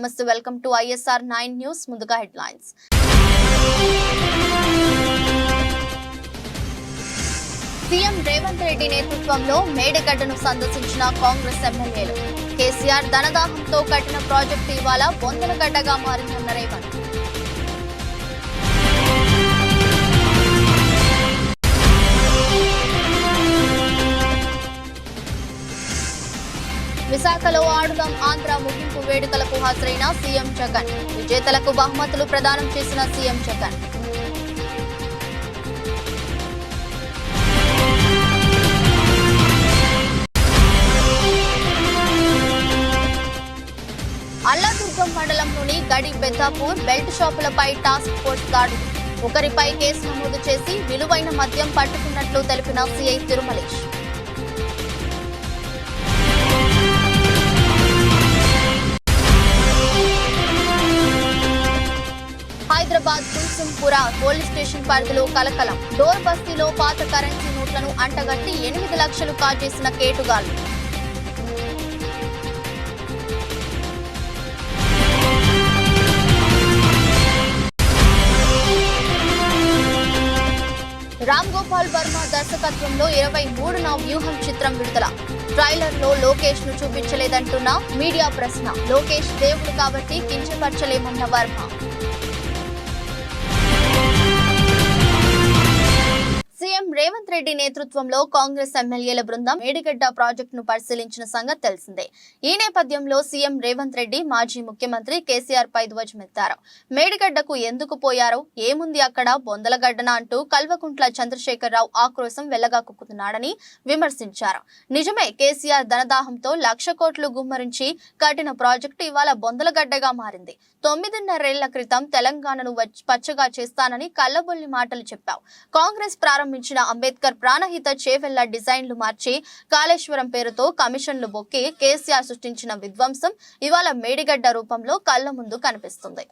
నమస్తే, welcome to ISR 9 news. ముందుగా headlines. CM Revanth Reddy నేతృత్వంలో మేడిగడ్డను సందర్శించిన కాంగ్రెస్ ఎమ్మెల్యేలు. కేసీఆర్ ధనదాహంతో కట్టిన ప్రాజెక్టు ఇవాళ బొందలగడ్డగా మారిందన్న రేవంత్. విశాఖలో ఆడుదాం ఆంధ్ర ముగింపు వేడుకలకు హాజరైన సీఎం జగన్. విజేతలకు బహుమతులు ప్రదానం చేసిన సీఎం జగన్. అల్లాదుర్గం మండలంలోని గడి బెద్దాపూర్ బెల్ట్ షాపులపై టాస్క్ ఫోర్స్ దాడులు. ఒకరిపై కేసు నమోదు చేసి విలువైన మద్యం పట్టుకున్నట్లు తెలిపిన CI Tirumalesh. Hyderabad Kulsumpura police station పరిధిలో కలకలం. డోర్ బస్తీలో పాత కరెన్సీ నోట్లను అంటగట్టి 8 లక్షలు కాజేసిన కేటుగాళ్లు. రామ్ గోపాల్ వర్మ దర్శకత్వంలో 23న వ్యూహం చిత్రం విడుదల. ట్రైలర్ లో లోకేష్ ను చూపించలేదంటున్న మీడియా ప్రశ్న. లోకేష్ దేవుడు కాబట్టి కించపరచలేమన్న వర్మ. సీఎం రేవంత్ రెడ్డి నేతృత్వంలో కాంగ్రెస్ ఎమ్మెల్యేల బృందం మేడిగడ్డ ప్రాజెక్టును పరిశీలించిన సంగతి తెలిసిందే. ఈ నేపథ్యంలో సీఎం రేవంత్ రెడ్డి మాజీ ముఖ్యమంత్రి కేసీఆర్ పై ధ్వజమెత్తారు. మేడిగడ్డకు ఎందుకు పోయారో, ఏముంది అక్కడ బొందలగడ్డన అంటూ కల్వకుంట్ల చంద్రశేఖరరావు ఆక్రోశం వెళ్లగాకుతున్నాడని విమర్శించారు. నిజమే, కేసీఆర్ ధనదాహంతో 1,00,000 కోట్లు గుమ్మరించి కట్టిన ప్రాజెక్టు ఇవాళ బొందలగడ్డగా మారింది. 9.5 ఏళ్ల క్రితం తెలంగాణను పచ్చగా చేస్తానని కల్లబొల్లి మాటలు చెప్పావు. కాంగ్రెస్ ప్రారంభించిన అంబేద్కర్ ప్రాణహిత చేవెళ్ల డిజైన్లు మార్చి కాళేశ్వరం పేరుతో కమిషన్లు బొక్కి కేసీఆర్ సృష్టించిన విధ్వంసం ఇవాళ మేడిగడ్డ రూపంలో కళ్ల ముందు కనిపిస్తుంది.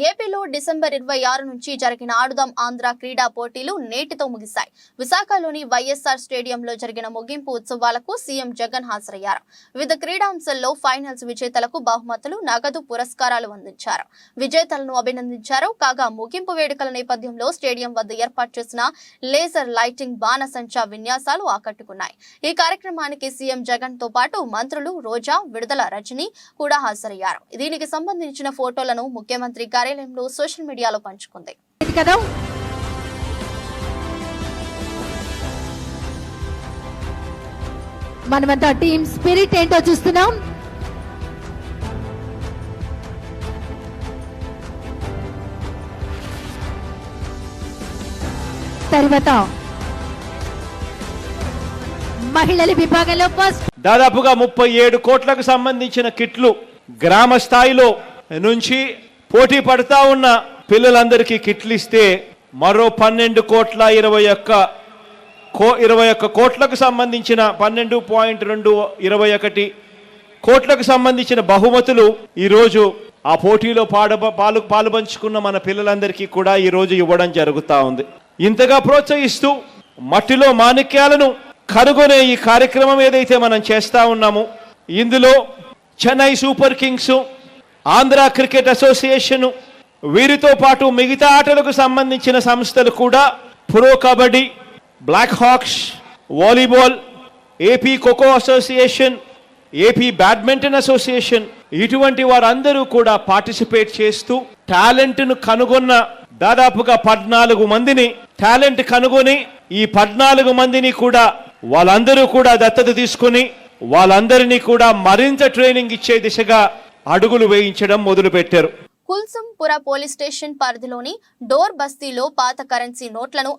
ఏపీలో డిసెంబర్ 26 నుంచి జరిగిన ఆడుదాం ఆంధ్ర క్రీడా పోటీలు నేటితో ముగిశాయి. విశాఖలోని వైఎస్ఆర్ స్టేడియంలో జరిగిన ముగింపు ఉత్సవాలకు సీఎం జగన్ హాజరయ్యారు. వివిధ క్రీడాంశాల్లో ఫైనల్స్ విజేతలకు బహుమతులు, నగదు, పురస్కారాలు అందించారు. విజేతలను అభినందించారు. కాగా ముగింపు వేడుకల నేపథ్యంలో స్టేడియం వద్ద ఏర్పాటు చేసిన లేజర్ లైటింగ్, బాణసంచా విన్యాసాలు ఆకట్టుకున్నాయి. ఈ కార్యక్రమానికి సీఎం జగన్ తో పాటు మంత్రులు రోజా, విడుదల రజని కూడా హాజరయ్యారు. దీనికి సంబంధించిన ఫోటోలను ముఖ్యమంత్రి కార్యాలయంలో సోషల్ మీడియాలో పంచుకుంది. మనమంతా టీమ్ స్పిరిట్ ఏంటో చూస్తున్నాం. తర్వాత మహిళల విభాగంలో దాదాపుగా 37 కోట్లకు సంబంధించిన కిట్లు గ్రామ స్థాయిలో నుంచి పోటీ పడతా ఉన్న పిల్లలందరికీ కిట్లు ఇస్తే మరో 12,21 కోట్లకు సంబంధించిన 12.221 కోట్లకు సంబంధించిన బహుమతులు ఈరోజు ఆ పోటీలో పాలు పంచుకున్న మన పిల్లలందరికీ కూడా ఈరోజు ఇవ్వడం జరుగుతూ ఉంది. ఇంతగా ప్రోత్సహిస్తూ మట్టిలో మాణిక్యాలను కనుగొనే ఈ కార్యక్రమం ఏదైతే మనం చేస్తా ఉన్నామో, ఇందులో Chennai Super Kings, Andhra cricket association, వీరితో పాటు మిగతా ఆటలకు సంబంధించిన సంస్థలు కూడా, pro kabaddi, Black Hawks, volleyball, AP kho kho association, AP badminton association, ఇటువంటి వారందరూ కూడా పార్టిసిపేట్ చేస్తూ టాలెంట్ను కనుగొన్న దాదాపుగా 14 మందిని టాలెంట్ కనుగొని ఈ 14 మందిని కూడా వాళ్ళందరూ కూడా దత్తత తీసుకుని వాళ్ళందరినీ కూడా మరింత ట్రైనింగ్ ఇచ్చే దిశగా అడుగులు వేయించడం మొదలుపెట్టారు. కుల్సుంపుర పోలీస్ స్టేషన్ పరిధిలోని డోర్ బస్తీలో పాత కరెన్సీ నోట్లను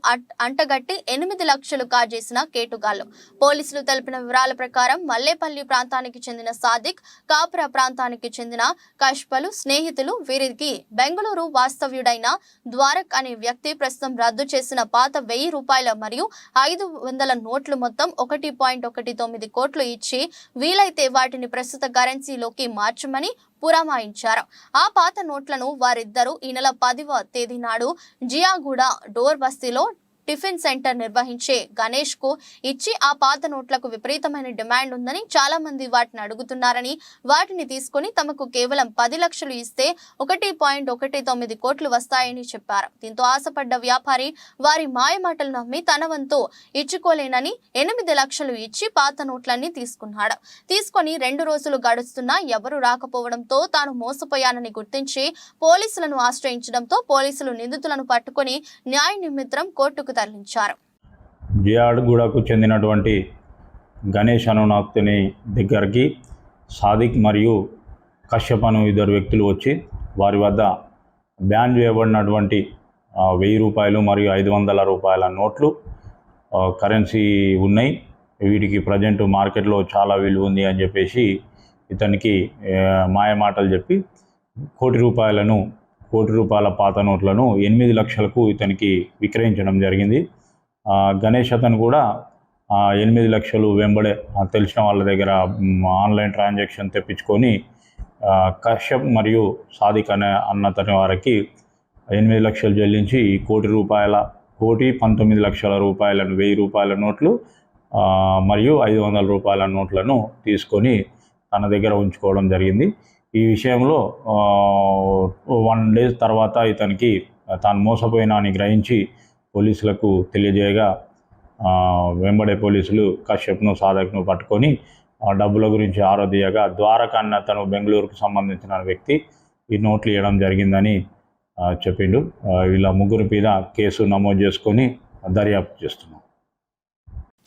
అంటగట్టి 8 లక్షలు కాజేసిన కేటుగాళ్లు. పోలీసులు తెలిపిన వివరాల ప్రకారం మల్లేపల్లి ప్రాంతానికి చెందిన సాదిక్, కాపురా ప్రాంతానికి చెందిన కష్పలు స్నేహితులు. వీరికి బెంగళూరు వాస్తవ్యుడైన ద్వారక్ అనే వ్యక్తి ప్రస్తుతం రద్దు చేసిన పాత 1000 రూపాయల మరియు 500 నోట్లు మొత్తం 1.19 కోట్లు ఇచ్చి వీలైతే వాటిని ప్రస్తుత కరెన్సీలోకి మార్చమని పురమాయించారు. ఆ పాత నోట్లను వారిద్దరూ ఈ నెల 10వ తేదీ నాడు జియాగూడ డోర్ బస్తీలో టిఫిన్ సెంటర్ నిర్వహించే గణేష్ కు ఇచ్చి ఆ పాత నోట్లకు విపరీతమైన డిమాండ్ ఉందని, చాలా మంది వాటిని అడుగుతున్నారని, వాటిని తీసుకుని తమకు కేవలం 10 లక్షలు ఇస్తే 1.19 కోట్లు వస్తాయని చెప్పారు. దీంతో ఆశపడ్డ వ్యాపారి వారి మాయమాటలు నమ్మి తన వంతు ఇచ్చుకోలేనని 8 లక్షలు ఇచ్చి పాత నోట్లన్నీ తీసుకున్నాడు. తీసుకొని 2 రోజులు గడుస్తున్నా ఎవరూ రాకపోవడంతో తాను మోసపోయానని గుర్తించి పోలీసులను ఆశ్రయించడంతో పోలీసులు నిందితులను పట్టుకుని న్యాయ నిమిత్తం కోర్టుకు తరలించారు. జియాగూడకు చెందినటువంటి గణేష్ అనునాక్తుని దగ్గరికి సాదిక్ మరియు కశ్యప్ అను 2 వ్యక్తులు వచ్చి వారి వద్ద బ్యాన్ చేయబడినటువంటి 1000 రూపాయలు మరియు 500 రూపాయల నోట్లు కరెన్సీ ఉన్నాయి. వీటికి ప్రజెంట్ మార్కెట్లో చాలా విలువ ఉంది అని చెప్పేసి ఇతనికి మాయమాటలు చెప్పి 1 కోటి రూపాయల పాత నోట్లను 8 లక్షలకు ఇతనికి విక్రయించడం జరిగింది. గణేష్ అతను కూడా 8 లక్షలు వెంబడే తెలిసిన వాళ్ళ దగ్గర ఆన్లైన్ ట్రాన్సాక్షన్ తెప్పించుకొని కశ్యప్ మరియు సాదిక్ అన్నతని వారికి 8 లక్షలు చెల్లించి 1,19 లక్షల రూపాయలను 1000 రూపాయల నోట్లు మరియు 500 రూపాయల నోట్లను తీసుకొని తన దగ్గర ఉంచుకోవడం జరిగింది. ఈ విషయంలో 1 డే తర్వాత ఇతనికి తాను మోసపోయినా అని గ్రహించి పోలీసులకు తెలియజేయగా వెంబడే పోలీసులు కశ్యప్ను సాదక్ను పట్టుకొని డబ్బుల గురించి ఆరోధియగా ద్వారక్ అన్న తను బెంగళూరుకు సంబంధించిన వ్యక్తి ఈ నోట్లు ఇవ్వడం జరిగిందని చెప్పిండు. వీళ్ళ ముగ్గురు మీద కేసు నమోదు చేసుకొని దర్యాప్తు చేస్తున్నాం.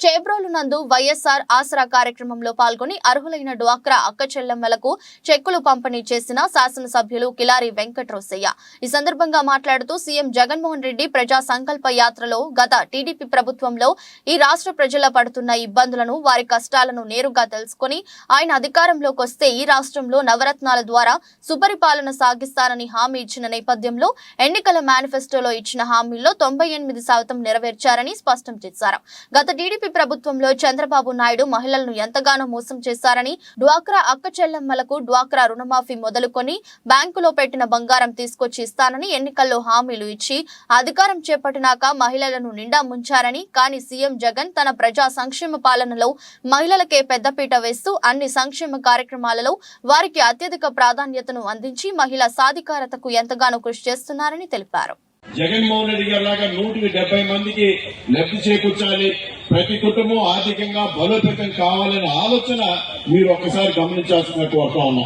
చేబ్రోలు నందు వైఎస్ఆర్ ఆసరా కార్యక్రమంలో పాల్గొని అర్హులైన డ్వాక్రా అక్క చెల్లెమ్మలకు చెక్కులు పంపిణీ చేసిన శాసనసభ్యులు కిలారి వెంకట్రోసయ్య ఈ సందర్భంగా మాట్లాడుతూ సీఎం జగన్మోహన్ రెడ్డి ప్రజా సంకల్ప యాత్రలో గత టీడీపీ ప్రభుత్వంలో ఈ రాష్ట్ర ప్రజల పడుతున్న ఇబ్బందులను, వారి కష్టాలను నేరుగా తెలుసుకుని ఆయన అధికారంలోకి వస్తే ఈ రాష్ట్రంలో నవరత్నాల ద్వారా సుపరిపాలన సాగిస్తారని హామీ ఇచ్చిన నేపథ్యంలో ఎన్నికల మేనిఫెస్టోలో ఇచ్చిన హామీల్లో 98% నెరవేర్చారని స్పష్టం చేశారు. గత టీడీపీ ప్రభుత్వంలో చంద్రబాబు నాయుడు మహిళలను ఎంతగానో మోసం చేశారని, డ్వాక్రా అక్క చెల్లెమ్మలకు డ్వాక్రా రుణమాఫీ మొదలుకొని బ్యాంకులో పెట్టిన బంగారం తీసుకొచ్చి ఇస్తానని ఎన్నికల్లో హామీలు ఇచ్చి అధికారం చేపట్టినాక మహిళలను నిండా ముంచారని, కానీ సీఎం జగన్ తన ప్రజా సంక్షేమ పాలనలో మహిళలకే పెద్దపీట వేస్తూ అన్ని సంక్షేమ కార్యక్రమాలలో వారికి అత్యధిక ప్రాధాన్యతను అందించి మహిళా సాధికారతకు ఎంతగానో కృషి చేస్తున్నారని తెలిపారు. జగన్మోహన్ రెడ్డి గారి లాగా 170 మందికి లబ్ధి చేకూర్చాలి, ప్రతి కుటుంబం ఆర్థికంగా బలోపేతం కావాలనే ఆలోచన మీరు ఒక్కసారి గమనించాల్సినట్టు వస్తా ఉన్నా.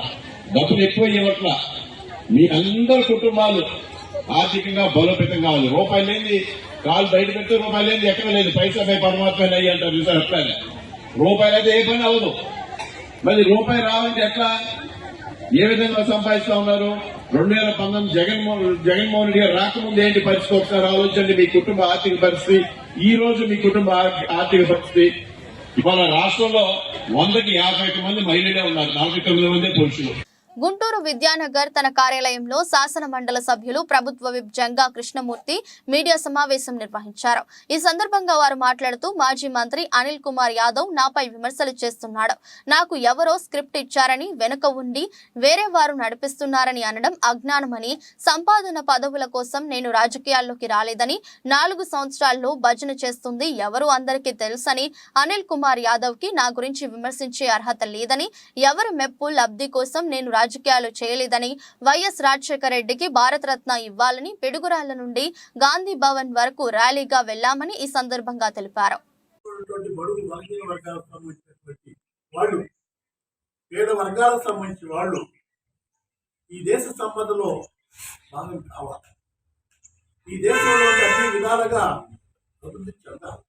డబ్బులు ఎక్కువ ఇవ్వట్ల, మీ అందరి కుటుంబాలు ఆర్థికంగా బలోపేతం కావాలి. రూపాయలు లేని కాలు బయట పెడితే రూపాయలు లేని ఎక్కడ లేదు, పైసా పై పరమాత్మ అయ్యి అంటారు చూసారు. అట్లానే రూపాయలు అయితే ఏ పని అవ్వదు. మరి రూపాయి రావాలంటే ఎట్లా, ఏ విధంగా సంపాదిస్తా ఉన్నారు? 2019 జగన్మోహన్ రెడ్డి గారు రాకముందు ఏంటి పరిస్థితి ఒకసారి ఆలోచించండి. మీ కుటుంబ ఆర్థిక పరిస్థితి, ఈ రోజు మీ కుటుంబ ఆర్థిక పరిస్థితి. ఇవాళ రాష్ట్రంలో 100కి 51 మంది మహిళలే ఉన్నారు, 49 మంది పురుషులు. గుంటూరు విద్యానగర్ తన కార్యాలయంలో శాసన మండలి సభ్యులు ప్రభుత్వ విప్ జంగా కృష్ణమూర్తి మీడియా సమావేశం నిర్వహించారు. ఈ సందర్భంగా వారు మాట్లాడుతూ మాజీ మంత్రి అనిల్ కుమార్ యాదవ్ నాపై విమర్శలు చేస్తున్నాడు. నాకు ఎవరో స్క్రిప్ట్ ఇచ్చారని, వెనుక ఉండి వేరే వారు నడిపిస్తున్నారని అనడం అజ్ఞానమని, సంపాదన పదవుల కోసం నేను రాజకీయాల్లోకి రాలేదని, 4 సంవత్సరాల్లో భజన చేస్తుంది ఎవరు అందరికీ తెలుసని, అనిల్ కుమార్ యాదవ్ కి నా గురించి విమర్శించే అర్హత లేదని, ఎవరి మెప్పు లబ్ధి కోసం నేను రాజకీయాలు చేయలేదని, వైఎస్ రాజశేఖర రెడ్డికి భారతరత్న ఇవ్వాలని పిడుగురాళ్ల నుండి గాంధీ భవన్ వరకు ర్యాలీగా వెళ్లామని ఈ సందర్భంగా తెలిపారు. పేద వర్గాలకు సంబంధించిన వాళ్ళు ఈ దేశ సంపదలో భాగం కావాలి. ఈ దేశంలో అన్ని విధాలుగా అభివృద్ధి చెందాలి.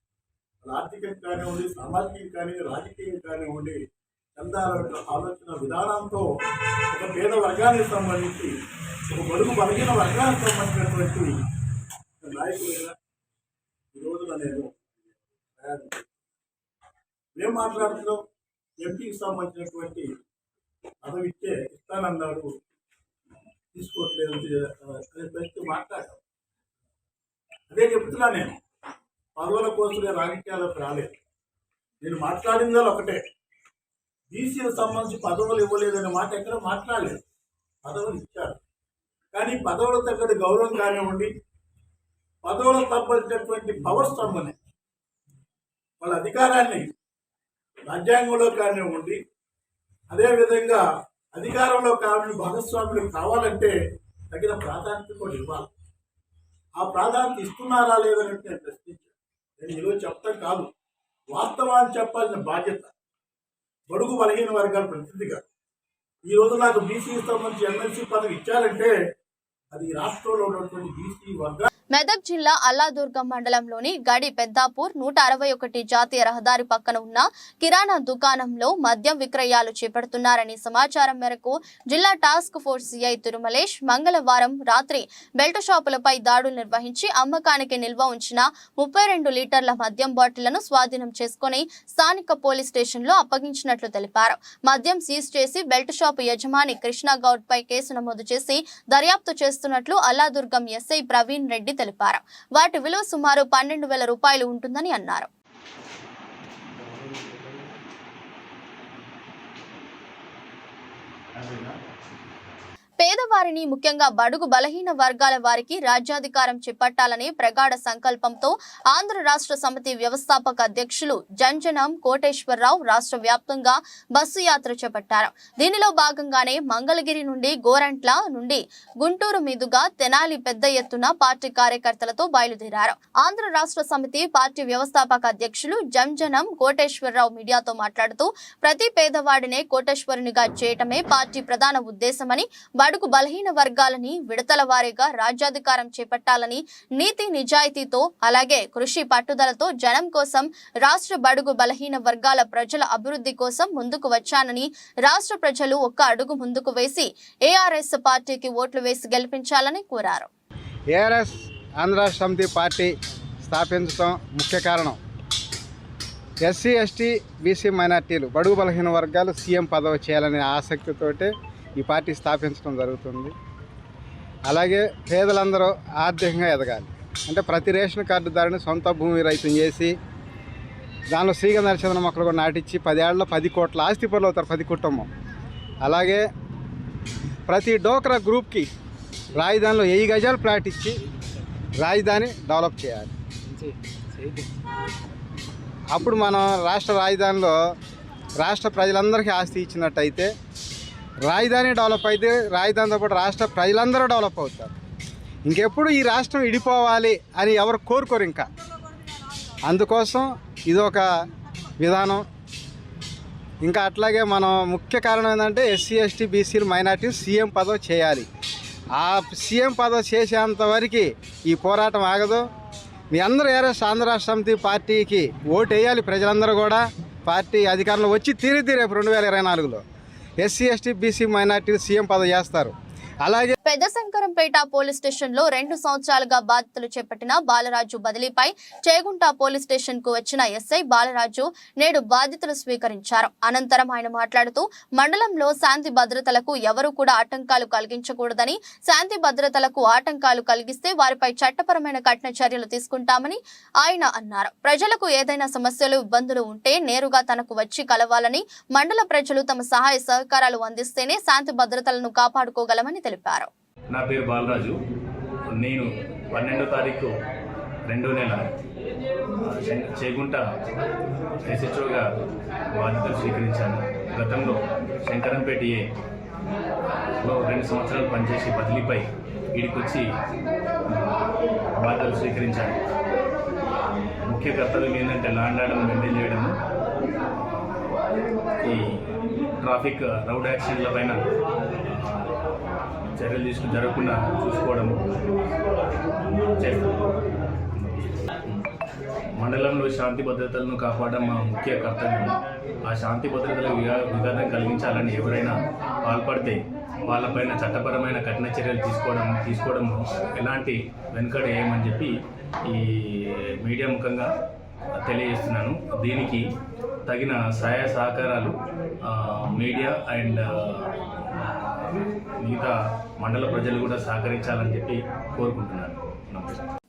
ఆర్థికంగా కానివ్వండి, సామాజికంగా కానివ్వండి, రాజకీయంగా కానివ్వండి, చెందాలన్న ఆలోచన విధానంతో ఒక పేద వర్గానికి సంబంధించి ఒక బడుగు బలహీన వర్గాలకు సంబంధించినటువంటి నాయకులుగా ఈ రోజున నేను ఏం మాట్లాడుతున్నాం, ఎంపీకి సంబంధించినటువంటి పదవి ఇస్తానన్నాడు, తీసుకోవట్లేదు అనే పరిస్థితి మాట్లాడాం. అదే చెప్తున్నా, నేను పదవుల కోసం నేను రాజకీయాలకు రాలేదు. నేను మాట్లాడిందో ఒకటే, బీసీలకు సంబంధించి పదవులు ఇవ్వలేదనే మాట ఎక్కడ మాట్లాడలేదు. పదవులు ఇచ్చారు, కానీ పదవుల తగ్గట్టు గౌరవం కానివ్వండి, పదవులకు సంబంధించినటువంటి పవర్స్ సంబంధించి వాళ్ళ అధికారాన్ని రాజ్యాంగంలో కానివ్వండి, అదేవిధంగా అధికారంలో కావాలని భాగస్వాములు కావాలంటే తగిన ప్రాధాన్యత కూడా ఇవ్వాలి. ఆ ప్రాధాన్యత ఇస్తున్నారా లేదని నేను ప్రశ్నించాను. నేను ఈరోజు చెప్తాను కాదు, వాస్తవాన్ని చెప్పాల్సిన బాధ్యత బడుగు బలహీన వర్గాల ప్రతినిధిగా. ఈరోజు నాకు బీసీకి సంబంధించి ఎమ్మెల్సీ పదవి ఇచ్చారంటే అది రాష్ట్రంలో ఉన్నటువంటి బీసీ వర్గాలు. మెదక్ జిల్లా అల్లాదుర్గం మండలంలోని గడి పెద్దాపూర్ 161 జాతీయ రహదారి పక్కన ఉన్న కిరాణా దుకాణంలో మద్యం విక్రయాలు చేపడుతున్నారని సమాచారం మేరకు జిల్లా టాస్క్ ఫోర్స్ సిఐ తిరుమలేష్ మంగళవారం రాత్రి బెల్ట్ షాపులపై దాడులు నిర్వహించి అమ్మకానికి నిల్వ ఉంచిన 32 లీటర్ల మద్యం బాటిళ్లను స్వాధీనం చేసుకుని స్థానిక పోలీస్ స్టేషన్లో అప్పగించినట్లు తెలిపారు. మద్యం సీజ్ చేసి బెల్ట్ షాపు యజమాని కృష్ణగౌడ్ పై కేసు నమోదు చేసి దర్యాప్తు చేస్తున్నట్లు అల్లాదుర్గం ఎస్ఐ ప్రవీణ్ రెడ్డి తెలిపారు. వాటి విలువ సుమారు 12,000 రూపాయలు ఉంటుందని అన్నారు. పేదవారిని ముఖ్యంగా బడుగు బలహీన వర్గాల వారికి రాజ్యాధికారం చేపట్టాలనే ప్రగాఢ సంకల్పంతో ఆంధ్ర రాష్ట్ర సమితి వ్యవస్థాపక అధ్యక్షులు జంజనం కోటేశ్వరరావు రాష్ట్ర వ్యాప్తంగా బస్సు యాత్ర చేపట్టారు. దీనిలో భాగంగానే మంగళగిరి నుండి గోరంట్ల నుండి గుంటూరు మీదుగా తెనాలి పెద్ద ఎత్తున పార్టీ కార్యకర్తలతో బయలుదేరారు. ఆంధ్ర రాష్ట్ర సమితి పార్టీ వ్యవస్థాపక అధ్యక్షులు జంజనం కోటేశ్వరరావు మీడియాతో మాట్లాడుతూ ప్రతి పేదవాడినే కోటేశ్వరునిగా చేయటమే పార్టీ ప్రధాన ఉద్దేశమని, బడుగు బలహీన వర్గాలని విడతల వారీగా రాజ్యాధికారం చేపట్టాలని నీతి నిజాయితీతో అలాగే కృషి పట్టుదలతో జనం కోసం రాష్ట్ర బడుగు బలహీన వర్గాల ప్రజల అభివృద్ధి కోసం ముందుకు వచ్చానని, రాష్ట్ర ప్రజలు ఒక్క అడుగు ముందుకు వేసి ఏఆర్ఎస్ పార్టీకి ఓట్లు వేసి గెలిపించాలని కోరారు. ఏఆర్ఎస్ ఆంధ్ర రాష్ట్ర సమితి పార్టీ స్థాపించడం ముఖ్య కారణం ఎస్సీ ఎస్టీ బీసీ మైనార్టీలు బడుగు బలహీన వర్గాలు సీఎం పదవి చేయాలనే ఆసక్తితోటే ఈ పార్టీ స్థాపించడం జరుగుతుంది. అలాగే పేదలందరూ ఆర్థికంగా ఎదగాలి అంటే ప్రతి రేషన్ కార్డుదారుని సొంత భూమి రైతుని చేసి దానిలో శ్రీగంధ నరచంద్ర మొక్కలు కూడా నాటించి 10 ఏళ్లలో 10 కోట్ల ఆస్తి పనులు అవుతారు ప్రతి కుటుంబం. అలాగే ప్రతి డోక్రా గ్రూప్కి రాజధానిలో 1000 గజాలు ప్లాట్ ఇచ్చి రాజధాని డెవలప్ చేయాలి. అప్పుడు మనం రాష్ట్ర రాజధానిలో రాష్ట్ర ప్రజలందరికీ ఆస్తి ఇచ్చినట్టయితే రాజధాని డెవలప్ అయితే రాజధానితో పాటు రాష్ట్ర ప్రజలందరూ డెవలప్ అవుతారు. ఇంకెప్పుడు ఈ రాష్ట్రం ఇడిపోవాలి అని ఎవరు కోరుకోరు. ఇంకా అందుకోసం ఇదొక విధానం. ఇంకా అట్లాగే మనం ముఖ్య కారణం ఏంటంటే ఎస్సీ ఎస్టీ బీసీలు మైనార్టీలు సీఎం పదవి చేయాలి. ఆ సీఎం పదవి చేసేంత వరకు ఈ పోరాటం ఆగదు. మీ అందరూ ఏఆర్ఎస్ ఆంధ్ర రాష్ట్ర సమితి పార్టీకి ఓటు వేయాలి. ప్రజలందరూ కూడా పార్టీ అధికారంలో వచ్చి తీరి రేపు 2024లో ఎస్సీ ఎస్టీ బీసీ మైనార్టీలు సీఎం పదవి చేస్తారు. అలాగే పెద్ద శంకరంపేట పోలీస్ స్టేషన్ లో 2 సంవత్సరాలుగా బాధ్యతలు చేపట్టిన బాలరాజు బదిలీపై చేగుంట పోలీస్ స్టేషన్ కు వచ్చిన ఎస్ఐ బాలరాజు నేడు బాధ్యతలు స్వీకరించారు. అనంతరం ఆయన మాట్లాడుతూ మండలంలో శాంతి భద్రతలకు ఎవరూ కూడా ఆటంకాలు కలిగించకూడదని, శాంతి భద్రతలకు ఆటంకాలు కలిగిస్తే వారిపై చట్టపరమైన కఠిన చర్యలు తీసుకుంటామని ఆయన అన్నారు. ప్రజలకు ఏదైనా సమస్యలు ఇబ్బందులు ఉంటే నేరుగా తనకు వచ్చి కలవాలని, మండల ప్రజలు తమ సహాయ సహకారాలు అందిస్తేనే శాంతి భద్రతలను కాపాడుకోగలమని తెలిపారు. నా పేరు బాలరాజు. నేను 12వ తారీఖు 2వ నెల చేగుంట ఎస్హెచ్ఓగా బాధ్యతలు స్వీకరించాను. గతంలో శంకరంపేట ఏలో 2 సంవత్సరాలు పనిచేసి బదిలీపై ఇడికొచ్చి బాధ్యతలు స్వీకరించాను. ముఖ్య కర్తవ్యం ఏంటంటే లా అండ్ ఆర్డర్ మెయింటైన్ చేయడము, ఈ ట్రాఫిక్ రౌడ్ యాక్సిడెంట్ల పైన చర్యలు తీసుకుని జరగకుండా చూసుకోవడము చేస్తాం. మండలంలో శాంతి భద్రతలను కాపాడడం మా ముఖ్య కర్తవ్యం. ఆ శాంతి భద్రతల విఘాతం కలిగించాలని ఎవరైనా పాల్పడితే వాళ్ళపైన చట్టపరమైన కఠిన చర్యలు తీసుకోవడం ఎలాంటి వెనుకడ ఏమని చెప్పి ఈ మీడియా ముఖంగా తెలియజేస్తున్నాను. దీనికి తగిన సహాయ సహకారాలు మీడియా అండ్ మిగతా మండల ప్రజలు కూడా సహకరించాలని చెప్పి కోరుకుంటున్నాను.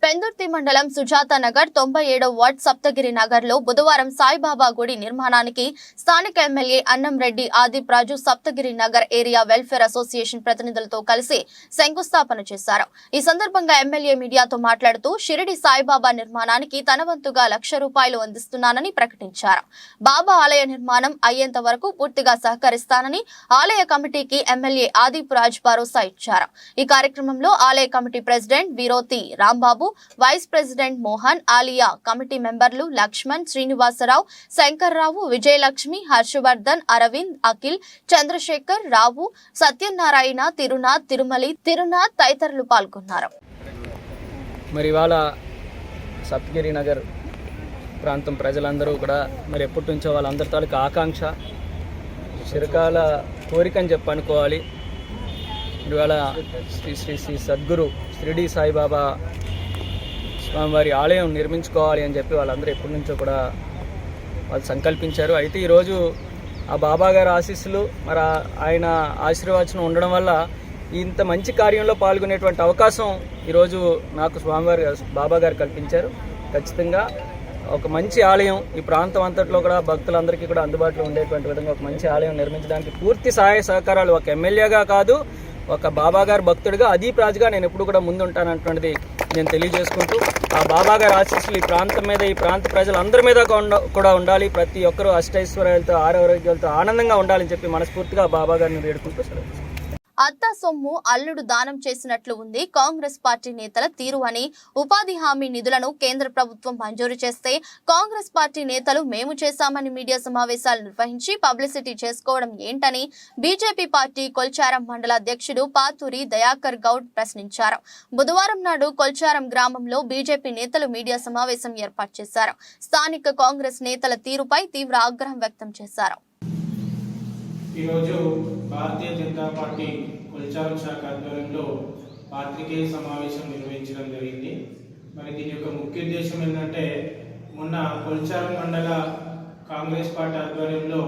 పెందుర్తి మండలం సుజాత నగర్ 97వ వార్డ్ సప్తగిరి నగర్ లో బుధవారం సాయిబాబా గుడి నిర్మాణానికి స్థానిక MLA Annamreddy Adeep Raju Saptagiri Nagar area welfare association ప్రతినిధులతో కలిసి శంకుస్థాపన చేశారు. ఈ సందర్భంగా ఎమ్మెల్యే మీడియాతో మాట్లాడుతూ షిరిడి సాయిబాబా నిర్మాణానికి తన వంతుగా ₹1,00,000 అందిస్తున్నానని ప్రకటించారు. బాబా ఆలయ నిర్మాణం అయ్యేంత వరకు పూర్తిగా సహకరిస్తానని ఆలయ కమిటీకి ఎమ్మెల్యే ఆదిప్ రాజ్ భరోసా ఇచ్చారు. ఈ కార్యక్రమంలో ఆలయ committee president Viroti Rambabu, vice president Mohan, ఆలియా కమిటీ మెంబర్లు లక్ష్మణ్, శ్రీనివాసరావు, శంకర్రావు, విజయలక్ష్మి, హర్షవర్ధన్, అరవింద్, అఖిల్, చంద్రశేఖర్, రావు, సత్యనారాయణ, తిరునాథ్, తిరునాథ్ తదితరులు పాల్గొన్నారు. మరి ఇవాళ సప్తగిరి నగర్ ప్రాంతం ప్రజలందరూ కూడా మరి ఎప్పటి నుంచో వాళ్ళందరి తాలూకు ఆకాంక్ష, చిరకాల కోరికని చెప్పి అనుకోవాలి. ఇవాళ శ్రీ శ్రీ శ్రీ సద్గురు షిరిడి సాయిబాబా స్వామివారి ఆలయం నిర్మించుకోవాలి అని చెప్పి వాళ్ళందరూ ఎప్పటి నుంచో కూడా వాళ్ళు సంకల్పించారు. అయితే ఈరోజు ఆ బాబా గారి ఆశీస్సులు మరి ఆయన ఆశీర్వచనం ఉండడం వల్ల ఇంత మంచి కార్యంలో పాల్గొనేటువంటి అవకాశం ఈరోజు నాకు స్వామివారి బాబా గారు కల్పించారు. ఖచ్చితంగా ఒక మంచి ఆలయం ఈ ప్రాంతం అంతట్లో కూడా భక్తులందరికీ కూడా అందుబాటులో ఉండేటువంటి విధంగా ఒక మంచి ఆలయం నిర్మించడానికి పూర్తి సహాయ సహకారాలు ఒక ఎమ్మెల్యేగా కాదు, ఒక బాబా గారి భక్తుడిగా ఆదిప్ రాజ్గా నేను ఎప్పుడు కూడా ముందుంటానటువంటిది నేను తెలియజేసుకుంటూ ఆ బాబా గారి ఆశీస్సులు ఈ ప్రాంతం మీద, ఈ ప్రాంత ప్రజలందరి మీద కూడా ఉండాలి. ప్రతి ఒక్కరూ అష్టైశ్వర్యాలతో ఆరోగ్యాలతో ఆనందంగా ఉండాలని చెప్పి మనస్ఫూర్తిగా బాబా గారిని వేడుకుంటూ సెలవు. అత్త సొమ్ము అల్లుడు దానం చేసినట్లు ఉంది కాంగ్రెస్ పార్టీ నేతల తీరు అని, ఉపాధి హామీ నిధులను కేంద్ర ప్రభుత్వం మంజూరు చేస్తే కాంగ్రెస్ పార్టీ నేతలు మేము చేశామని మీడియా సమావేశాలు నిర్వహించి పబ్లిసిటీ చేసుకోవడం ఏంటని బీజేపీ పార్టీ కొల్చారం మండల అధ్యక్షుడు పాతూరి దయాకర్ గౌడ్ ప్రశ్నించారు. బుధవారం నాడు కొల్చారం గ్రామంలో బీజేపీ నేతలు మీడియా సమావేశం ఏర్పాటు చేశారు. స్థానిక కాంగ్రెస్ నేతల తీరుపై తీవ్ర ఆగ్రహం వ్యక్తం చేశారు. ఈరోజు భారతీయ జనతా పార్టీ కొల్చారం శాఖ ఆధ్వర్యంలో పాత్రికేయ సమావేశం నిర్వహించడం జరిగింది. మరి దీని యొక్క ముఖ్య ఉద్దేశం ఏంటంటే, మొన్న కొల్చారం మండల కాంగ్రెస్ పార్టీ ఆధ్వర్యంలో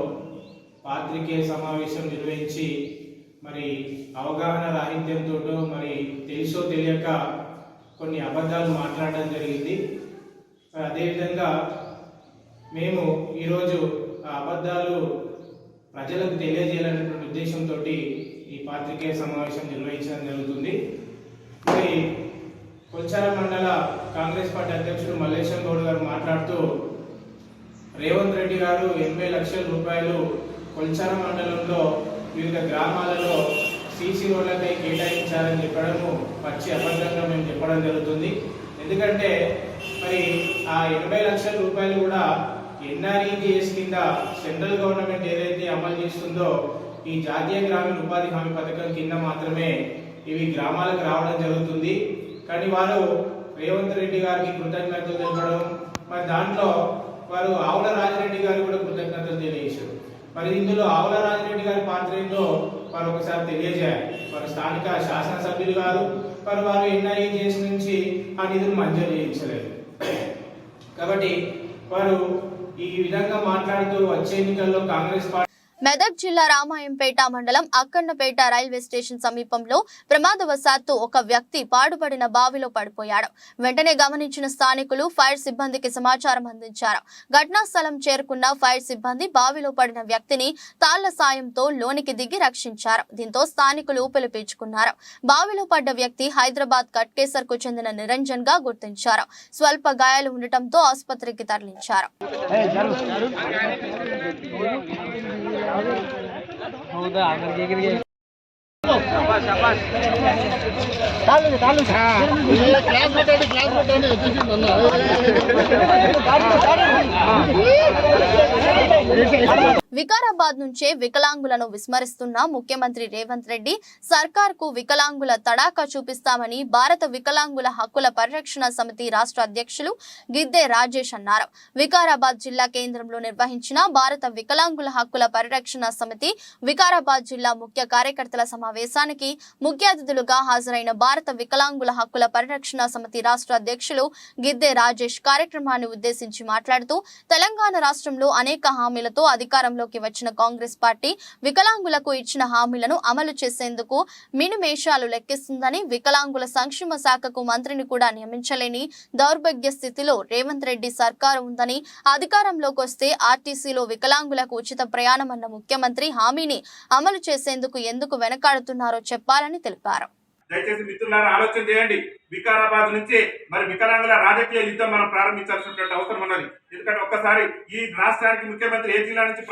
పాత్రికేయ సమావేశం నిర్వహించి మరి అవగాహన రాహిత్యంతో మరి తెలుసో తెలియక కొన్ని అబద్ధాలు మాట్లాడడం జరిగింది. మరి అదేవిధంగా మేము ఈరోజు ఆ అబద్ధాలు ప్రజలకు తెలియజేయాలనేటువంటి ఉద్దేశంతో ఈ పాత్రికేయ సమావేశం నిర్వహించడం జరుగుతుంది. మరి కొల్చారం మండల కాంగ్రెస్ పార్టీ అధ్యక్షుడు మల్లేశం గౌడ్ గారు మాట్లాడుతూ, రేవంత్ రెడ్డి గారు 80 లక్షల రూపాయలు కొల్చారం మండలంలో వివిధ గ్రామాలలో సీసీ రోడ్లపై కేటాయించారని చెప్పడము పచ్చి అబద్ధంగా మేము చెప్పడం జరుగుతుంది. ఎందుకంటే మరి ఆ 80 లక్షల రూపాయలు కూడా ఎన్ఆర్ఈజీఎస్ కింద సెంట్రల్ గవర్నమెంట్ ఏదైతే అమలు చేస్తుందో ఈ జాతీయ గ్రామీణ ఉపాధి హామీ పథకం కింద మాత్రమే ఇవి గ్రామాలకు రావడం జరుగుతుంది. కానీ వారు రేవంత్ రెడ్డి గారికి కృతజ్ఞతలు తెలపడం, మరి దాంట్లో వారు ఆవుల రాజిరెడ్డి గారు కూడా కృతజ్ఞతలు తెలియజేశారు. మరి ఇందులో ఆవుల రాజిరెడ్డి గారి పాత్ర ఏంటో వారు ఒకసారి తెలియజేయాలి. వారు స్థానిక శాసనసభ్యులు గారు, వారు ఎన్ఆర్ఈజీఎస్ నుంచి ఆ నిధులు మంజూరు చేయించలేదు. కాబట్టి వారు ఈ విధంగా మాట్లాడుతూ వచ్చే ఎన్నికల్లో కాంగ్రెస్ పార్టీ మెదక్ జిల్లా రామాయంపేట మండలం అక్కన్నపేట రైల్వే స్టేషన్ సమీపంలో ప్రమాదవశాత్తు ఒక వ్యక్తి పాడుపడిన బావిలో పడిపోయాడు. వెంటనే గమనించిన స్థానికులు ఫైర్ సిబ్బందికి సమాచారం అందించారు. ఘటనా స్థలం చేరుకున్న ఫైర్ సిబ్బంది బావిలో పడిన వ్యక్తిని తాళ్ల సాయంతో లోనికి దిగి రక్షించారు. దీంతో స్థానికులు ఊపిరి పీల్చుకున్నారు. బావిలో పడ్డ వ్యక్తి హైదరాబాద్ కట్కేసర్ కు చెందిన నిరంజన్ గా గుర్తించారు. స్వల్ప గాయాలు ఉండటంతో ఆసుపత్రికి తరలించారు. క్లాస్ వికారాబాద్ నుంచే వికలాంగులను విస్మరిస్తున్న ముఖ్యమంత్రి రేవంత్ రెడ్డి సర్కార్కు వికలాంగుల తడాకా చూపిస్తామని భారత వికలాంగుల హక్కుల పరిరక్షణ సమితి రాష్ట్ర అధ్యక్షులు గిద్దె రాజేష్ అన్నారు. వికారాబాద్ జిల్లా కేంద్రంలో నిర్వహించిన భారత వికలాంగుల హక్కుల పరిరక్షణ సమితి వికారాబాద్ జిల్లా ముఖ్య కార్యకర్తల సమావేశానికి ముఖ్య అతిథులుగా హాజరైన భారత వికలాంగుల హక్కుల పరిరక్షణ సమితి రాష్ట్ర అధ్యక్షులు గిద్దె రాజేష్ కార్యక్రమాన్ని ఉద్దేశించి మాట్లాడుతూ తెలంగాణ రాష్ట్రంలో అనేక హామీలతో అధికారంలోకి వచ్చిన కాంగ్రెస్ పార్టీ వికలాంగులకు ఇచ్చిన హామీలను అమలు చేసేందుకు మినిమేషాలు లెక్కిస్తుందని, వికలాంగుల సంక్షేమ శాఖకు మంత్రిని కూడా నియమించలేని దౌర్భాగ్య స్థితిలో రేవంత్ రెడ్డి సర్కారు ఉందని, అధికారంలోకి వస్తే ఆర్టీసీలో వికలాంగులకు ఉచిత ప్రయాణం అన్న ముఖ్యమంత్రి హామీని అమలు చేసేందుకు ఎందుకు వెనకాడుతున్నారో చెప్పాలని తెలిపారు. దయచేసి మిత్రులారా ఆలోచన చేయండి. వికారాబాద్ నుంచి మరి వికలాంగుల రాజకీయ యుద్ధం మనం ప్రారంభించాల్సినటువంటి అవసరం ఉన్నది. ఎందుకంటే ఒక్కసారి ఈ రాష్ట్రానికి ముఖ్యమంత్రి ఏ జిల్లా నుంచి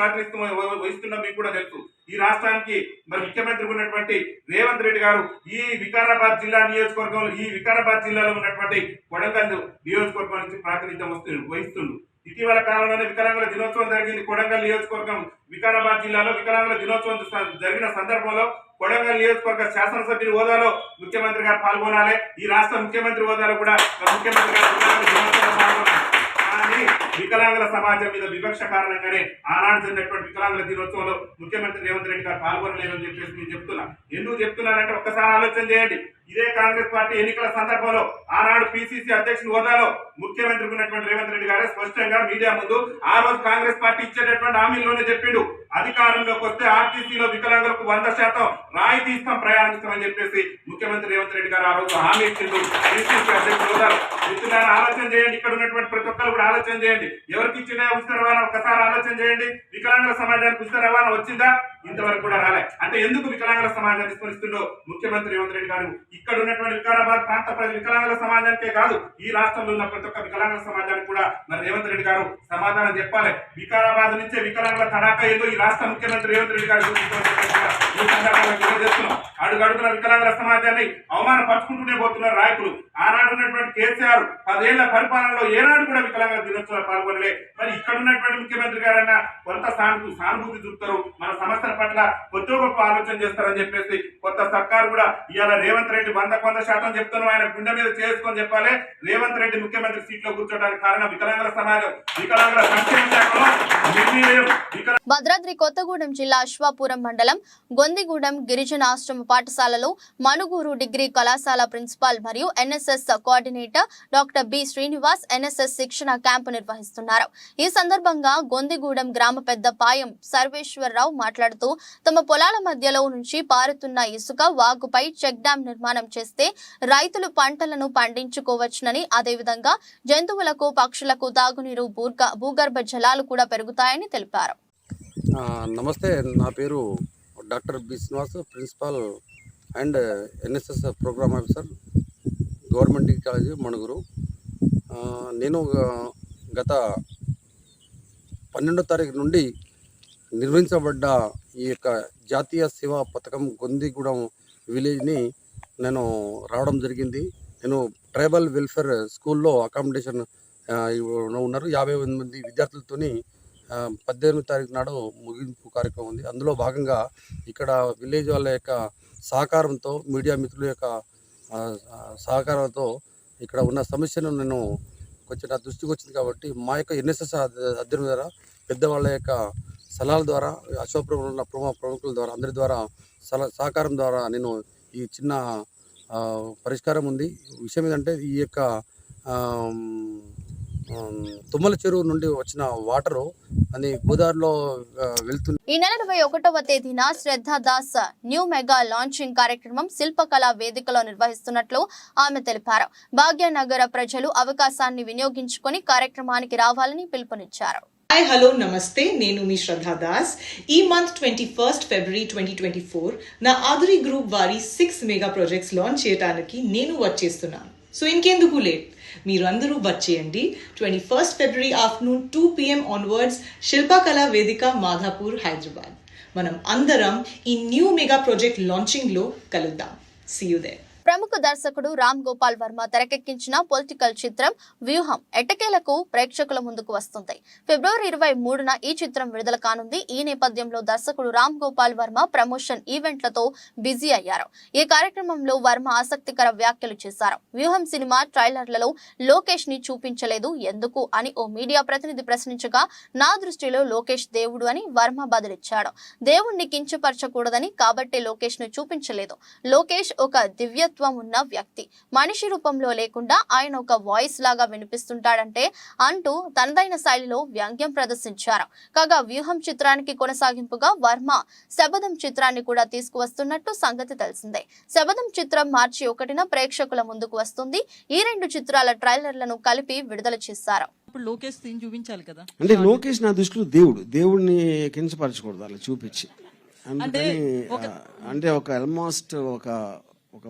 వహిస్తున్నా మీకు కూడా తెలుసు. ఈ రాష్ట్రానికి మరి ముఖ్యమంత్రి ఉన్నటువంటి రేవంత్ రెడ్డి గారు ఈ వికారాబాద్ జిల్లా నియోజకవర్గంలో ఈ వికారాబాద్ జిల్లాలో ఉన్నటువంటి కొడంగల్ నియోజకవర్గం నుంచి ప్రాతినిధ్యం వహిస్తుండు. ఇటీవల కాలంలోనే వికలాంగుల దినోత్సవం జరిగింది. కొడంగల్ నియోజకవర్గం వికారాబాద్ జిల్లాలో వికలాంగుల దినోత్సవం జరిగిన సందర్భంలో కొడంగల్ నియోజకవర్గ శాసనసభ్యుని హోదాలో ముఖ్యమంత్రి గారు పాల్గొనాలి. ఈ రాష్ట్ర ముఖ్యమంత్రి హోదాలో కూడా ముఖ్యమంత్రి గారు పాల్గొనాలి. కానీ వికలాంగుల సమాజం మీద వివక్ష కారణంగానే ఆనాడు జరిగినటువంటి వికలాంగుల దినోత్సవంలో ముఖ్యమంత్రి రేవంత్ రెడ్డి గారు పాల్గొనలేదని చెప్పేసి నేను చెప్తున్నా. ఎందుకు చెప్తున్నానంటే ఒక్కసారి ఆలోచన చేయండి. ఇదే కాంగ్రెస్ పార్టీ ఎన్నికల సందర్భంలో ఆనాడు పిసిసి అధ్యక్షుని హోదాలో ముఖ్యమంత్రి ఉన్నటువంటి రేవంత్ రెడ్డి గారే స్పష్టంగా మీడియా ముందు ఆ రోజు కాంగ్రెస్ పార్టీ ఇచ్చేటటువంటి హామీల్లోనే చెప్పిండు, అధికారంలోకి వస్తే ఆర్టీసీలో వికలాంగులకు 100% రాయితీ ఇస్తాం, ప్రయాణిస్తామని చెప్పేసి ముఖ్యమంత్రి రేవంత్ రెడ్డి గారు ఆ రోజు హామీ ఇచ్చిండు పిసిసి అధ్యక్షుని హోదాలో. మిత్రులారా ఆలోచన చేయండి. ఇక్కడ ఉన్నటువంటి ప్రతి ఒక్కరు కూడా ఆలోచన చేయండి. ఎవరికి ఇచ్చిన ఉచిత రవాణా ఒక్కసారి ఆలోచన చేయండి. వికలాంగుల సమాజానికి ఉచిత రవాణా వచ్చిందా? ఇంతవరకు కూడా రాలే. అంటే ఎందుకు వికలాంగుల సమాజాన్ని విస్మరిస్తుండో ముఖ్యమంత్రి రేవంత్ రెడ్డి గారు. ఇక్కడ ఉన్నటువంటి వికారాబాద్ ప్రాంత ప్రజలు వికలాంగుల సమాజానికే కాదు, ఈ రాష్ట్రంలో ఉన్న ప్రతి ఒక్క వికలాంగుల సమాజానికి కూడా మరి రేవంత్ రెడ్డి గారు సమాధానం చెప్పాలి. వికారాబాద్ నుంచే వికలాంగుల తడాకా ఏదో ఈ రాష్ట్ర ముఖ్యమంత్రి రేవంత్ రెడ్డి గారు ఈ సందర్భంగా తెలియజేస్తున్నాం. అడుగడుగున వికలాంగుల సమాజాన్ని అవమానపరుచుకుంటూనే పోతున్నారు నాయకులు. ఆనాడు ఉన్నటువంటి కేసీఆర్ 10 ఏళ్ల పరిపాలనలో ఏనాడు కూడా వికలాంగుల దినోత్సవాలు పాల్గొనలే. మరి ఇక్కడ ఉన్నటువంటి ముఖ్యమంత్రి గారన్నా కొంత సానుభూతి చూపుతారు, మన సమస్యల పట్ల కొద్ది గొప్ప ఆలోచన చేస్తారని చెప్పేసి కొత్త సర్కారు కూడా ఇవాళ రేవంత్ రెడ్డి 100% చెప్తున్నాం. ఆయన గుండె మీద చేసుకొని చెప్పాలి. రేవంత్ రెడ్డి ముఖ్యమంత్రి సీట్లో కూర్చోడానికి కారణం వికలాంగుల సమాజం, వికలాంగుల సంక్షేమ శాఖలో నిర్వీర్యం. భద్రాద్రి కొత్తగూడెం జిల్లా అశ్వాపురం మండలం గొందిగూడెం గిరిజన ఆశ్రమ పాఠశాలలో మనుగూరు డిగ్రీ కళాశాల ప్రిన్సిపాల్ మరియు NSS coordinator doctor B Srinivas NSS శిక్షణ క్యాంపు నిర్వహిస్తున్నారు. ఈ సందర్భంగా గొందిగూడెం గ్రామ పెద్ద పాయం సర్వేశ్వరరావు మాట్లాడుతూ తమ పొలాల మధ్యలో నుంచి పారుతున్న ఇసుక వాగుపై చెక్ డ్యాం నిర్మాణం చేస్తే రైతులు పంటలను పండించుకోవచ్చునని, అదేవిధంగా జంతువులకు పక్షులకు తాగునీరు భూగర్భ జలాలు కూడా పెరుగుతాయని తెలిపారు. నమస్తే, నా పేరు doctor B Srinivas, principal and NSS program officer, government degree college Manuguru. నేను గత 12వ తారీఖు నుండి నిర్వహించబడ్డ ఈ యొక్క జాతీయ సేవా పథకం గొందిగూడెం విలేజ్ని నేను రావడం జరిగింది. నేను ట్రైబల్ వెల్ఫేర్ స్కూల్లో అకామిడేషన్ ఉన్నారు. 58 మంది విద్యార్థులతోని 18వ తారీఖు నాడు ముగింపు కార్యక్రమం ఉంది. అందులో భాగంగా ఇక్కడ విలేజ్ వాళ్ళ యొక్క సహకారంతో, మీడియా మిత్రుల యొక్క సహకారంతో ఇక్కడ ఉన్న సమస్యను నేను కొంచెం నా దృష్టికి వచ్చింది కాబట్టి మా యొక్క ఎన్ఎస్ఎస్ అధ్యయనం ద్వారా, పెద్దవాళ్ళ యొక్క సలహాల ద్వారా, అశోకపురంలో ఉన్న ప్రముఖుల ద్వారా, అందరి ద్వారా సహకారం ద్వారా నేను ఈ చిన్న పరిష్కారం ఉంది. విషయం ఏంటంటే ఈ యొక్క తుమ్మల చెరువు నుండి వచ్చిన వాటరు అని గోదావరిలో వెళ్తుంది. ఈ నెల 21వ తేదీన శ్రద్ధా దాస్ న్యూ మెగా లాంచింగ్ కార్యక్రమం శిల్పకళా వేదికలో నిర్వహిస్తున్నట్లు ఆమె తెలిపారు. భాగ్యనగర ప్రజలు అవకాశాన్ని వినియోగించుకొని కార్యక్రమానికి రావాలని పిలుపునిచ్చారు. హాయ్ హలో నమస్తే, నేను మీ శ్రద్ధా దాస్. ఈ మంత్ 21 ఫిబ్రవరి 2024 నా ఆదురి గ్రూప్ వారి 6 మెగా ప్రాజెక్ట్స్ లాంచ్ చేయడానికి నేను వచ్చేస్తున్నాను. సో ఇంకెందుకు లేట్, మీరు అందరూ వచ్చేయండి. 21 ఫిబ్రవరి ఆఫ్టర్నూన్ 2 PM ఆన్వర్డ్స్ శిల్పకళా వేదిక మాధాపూర్, హైదరాబాద్. మనం అందరం ఈ న్యూ మెగా ప్రాజెక్ట్ లాంచింగ్లో కలుద్దాం. See you there. ప్రముఖ దర్శకుడు రామ్ గోపాల్ వర్మ తెరకెక్కించిన పొలిటికల్ చిత్రం వ్యూహం ఎట్టకేలకు ప్రేక్షకుల ముందుకు వస్తుంది. ఫిబ్రవరి 23న ఈ చిత్రం విడుదల కానుంది. ఈ నేపథ్యంలో దర్శకుడు రామ్ గోపాల్ వర్మ ప్రమోషన్ ఈవెంట్లతో బిజీ అయ్యారు. ఈ కార్యక్రమంలో వర్మ ఆసక్తికర వ్యాఖ్యలు చేశారు. వ్యూహం సినిమా ట్రైలర్లలో లోకేష్ ని చూపించలేదు ఎందుకు అని ఓ మీడియా ప్రతినిధి ప్రశ్నించగా, నా దృష్టిలో లోకేష్ దేవుడు అని వర్మ బదులిచ్చాడు. దేవుణ్ణి కించపరచకూడదని కాబట్టి లోకేష్ ను చూపించలేదు. లోకేష్ ఒక దివ్యత్వం ఉన్న వ్యక్తి, మనిషి రూపంలో లేకుండా ఆయన ఒక వాయిస్ లాగా వినిపిస్తుంటాడంటే అంటూ తనదైన శైలిలో వ్యంగ్యం ప్రదర్శించారు. కాగా వ్యూహం చిత్రానికి కొనసాగింపుగా వర్మ శబదం చిత్రాన్ని కూడా తీసుకువస్తున్నట్టు సంగతి తెలిసిందే. శబదం చిత్రం మార్చి 1న ప్రేక్షకుల ముందుకు వస్తుంది. ఈ 2 చిత్రాల ట్రైలర్లను కలిపి విడుదల చేశారు. లోకేష్ సీన్ చూపించాలి కదా, అంటే లోకేష్ నా దృష్టిలో దేవుడిని కించపరచకూడదు అలా చూపించి. అంటే ఒక ఆల్మోస్ట్ ఒక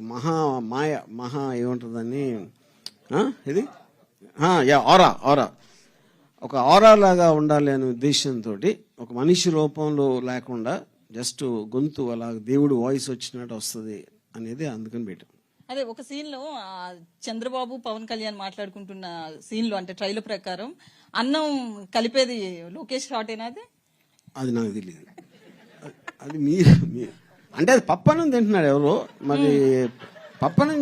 మహా ఏముంటుందని ఇది ఆరా ఒక ఆరా లాగా ఉండాలి అనే ఉద్దేశంతో ఒక మనిషి రూపంలో లేకుండా జస్ట్ గొంతు అలా దేవుడు వాయిస్ వచ్చినట్టు వస్తుంది అనేది అందుకని పెట్టాం. అదే ఒక సీన్ లో చంద్రబాబు పవన్ కళ్యాణ్ మాట్లాడుకుంటున్న సీన్ లో అంటే ట్రైలర్ ప్రకారం అన్నం కలిపేది లోకేష్ షాట్ ఏనా? అది నాకు తెలియదు. అది మీరు అంటే అది పప్పనం తింటున్నాడు ఎవరో, మరి పప్పనం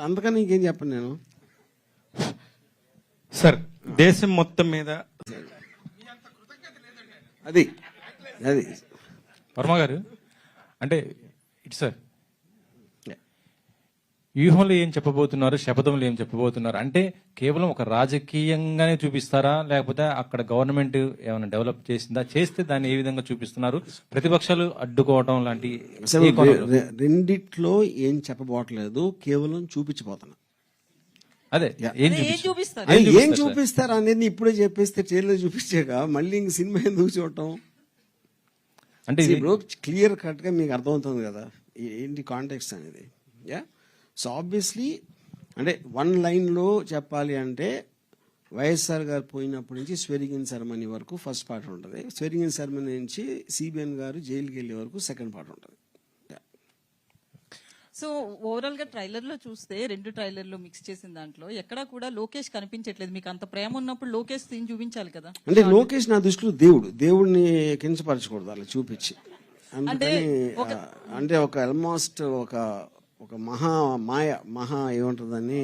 అందుకని ఇంకేం చెప్పను నేను. సార్ దేశం మొత్తం మీద అది వర్మ గారు అంటే ఇటు సార్ వ్యూహంలో ఏం చెప్పబోతున్నారు, శపథంలో ఏం చెప్పబోతున్నారు అంటే కేవలం ఒక రాజకీయంగానే చూపిస్తారా, లేకపోతే అక్కడ గవర్నమెంట్ ఏమైనా డెవలప్ చేసిందా, చేస్తే దాన్ని ఏ విధంగా చూపిస్తున్నారు, ప్రతిపక్షాలు అడ్డుకోవటం లాంటి రెండిట్లో ఏం చెప్పబోట్లేదు, కేవలం చూపించబోతున్నా. అదే ఏం చూపిస్తారు అనేది ఇప్పుడే చెప్పేస్తే ట్రైలర్ చూపించాక మళ్ళీ ఇంక సినిమా ఎందుకు చూడటం అంటే ఇప్పుడు క్లియర్ కట్ గా మీకు అర్థమవుతుంది కదా ఏంటి కాంటెక్స్ట్ అనేది. సో ఆబ్వియస్లీ అంటే 1 లైన్లో చెప్పాలి అంటే వైఎస్ఆర్ గారు పోయినప్పటి నుంచి స్వెరింగ్ సెరమనీ వరకు ఫస్ట్ పార్ట్ ఉంటుంది. స్వెరింగ్ సెరమనీ నుంచి సిబిఎన్ గారు జైలుకి వెళ్ళే వరకు సెకండ్ పార్ట్ ఉంటుంది. సో ఓవరాల్ గా ట్రైలర్ లో చూస్తే 2 ట్రైలర్లు మిక్స్ చేసిన దాంట్లో ఎక్కడా కూడా లోకేష్ కనిపించట్లేదు. మీకు అంత ప్రేమ ఉన్నప్పుడు లోకేష్ సీన్ చూపించాలి కదా. అంటే లోకేష్ నా దృష్టిలో దేవుడిని కించపరచకూడదు అలా చూపించి. అంటే ఒక ఆల్మోస్ట్ ఒక మహా ఏముంటుందని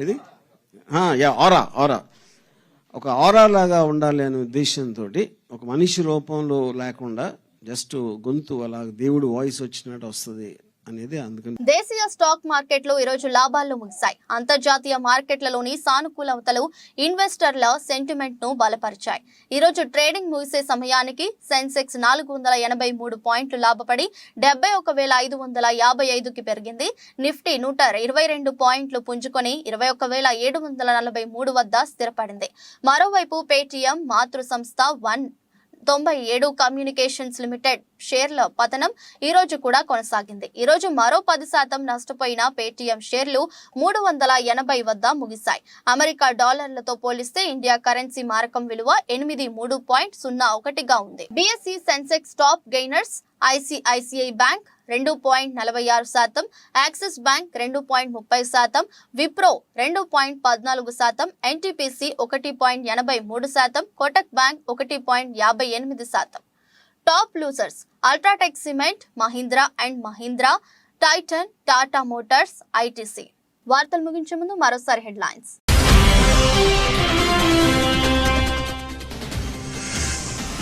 ఇది ఆరా ఒక ఆరా లాగా ఉండాలి అనే ఉద్దేశంతో ఒక మనిషి రూపంలో లేకుండా జస్ట్ గొంతు అలా దేవుడు వాయిస్ వచ్చినట్టు వస్తుంది అనేది అందుకని. దేశీయ స్టాక్ మార్కెట్లు ఈ రోజు లాభాల్లో ముగిశాయి. అంతర్జాతీయ మార్కెట్లలోని సానుకూలతలు ఇన్వెస్టర్ల సెంటిమెంట్ ను బలపరిచాయి. ఈ రోజు ట్రేడింగ్ ముగిసే సమయానికి సెన్సెక్స్ 483 పాయింట్లు లాభపడి 71,555కి పెరిగింది. నిఫ్టీ 122 పాయింట్లు పుంజుకొని 21,743 వద్ద స్థిరపడింది. మరోవైపు పేటీఎం మాతృ సంస్థ 97 కమ్యూనికేషన్స్ లిమిటెడ్ షేర్ల పతనం ఈ రోజు కూడా కొనసాగింది. ఈ రోజు మరో 10% నష్టపోయిన పేటీఎం షేర్లు 380 వద్ద ముగిశాయి. అమెరికా డాలర్లతో పోలిస్తే ఇండియా కరెన్సీ మారకం విలువ 83.01గా ఉంది. BSE Sensex top gainers ICICI bank 2.46%, axis bank 2.30%, Wipro 2.14%, NTPC 1.83%, Kotak bank 1.58%. Top losers UltraTech cement, Mahindra and Mahindra, Titan, Tata Motors, ITC. వార్తలు ముగించే ముందు మరోసారి హెడ్లైన్స్.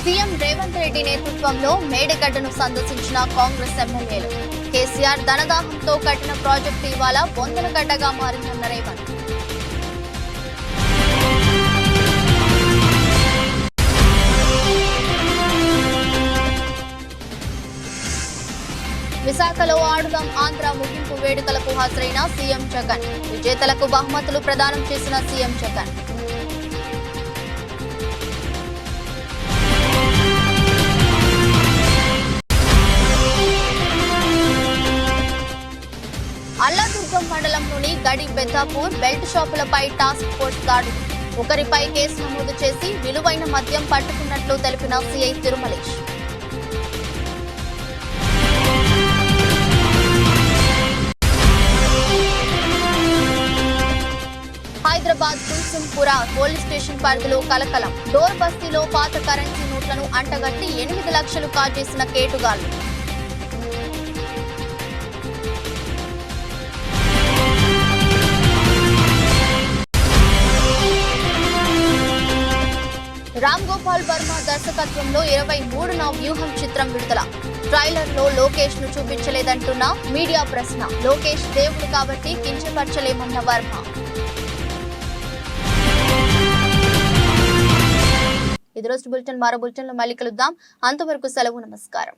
సీఎం రేవంత్ రెడ్డి నేతృత్వంలో మేడిగడ్డను సందర్శించిన కాంగ్రెస్ ఎమ్మెల్యేలు. కేసీఆర్ ధనదాహంతో కట్టిన ప్రాజెక్టు ఇవాళ బొందలగడ్డగా మారిందన్న రేవంత్. విశాఖలో ఆడుదాం ఆంధ్ర ముగింపు వేడుకలకు హాజరైన సీఎం జగన్. విజేతలకు బహుమతులు ప్రదానం చేసిన సీఎం జగన్. అల్లాదుర్గం మండలంలోని గడి బెద్దాపూర్ బెల్ట్ షాపులపై టాస్క్ ఫోర్స్ దాడులు. ఒకరిపై కేసు నమోదు చేసి విలువైన మద్యం పట్టుకున్నట్లు తెలిపిన సీఐ తిరుమలేష్. నరసింపుర పోలీస్ స్టేషన్ పరిధిలో కలకలం. డోర్ బస్తీలో పాత కరెన్సీ నోట్లను అంటగట్టి 8 లక్షలు కాజేసిన కేటుగాళ్లు. రామ్ గోపాల్ వర్మ దర్శకత్వంలో 23న వ్యూహం చిత్రం విడుదల. ట్రైలర్ లో లోకేష్ ను చూపించలేదంటున్న మీడియా ప్రశ్న. లోకేష్ దేవుడు కాబట్టి కించపరచలేమన్న వర్మ. ఇది రోజు బులెటిన్. మరో బులెటిన్ లో మళ్ళీ కలుద్దాం. అంతవరకు సెలవు. నమస్కారం.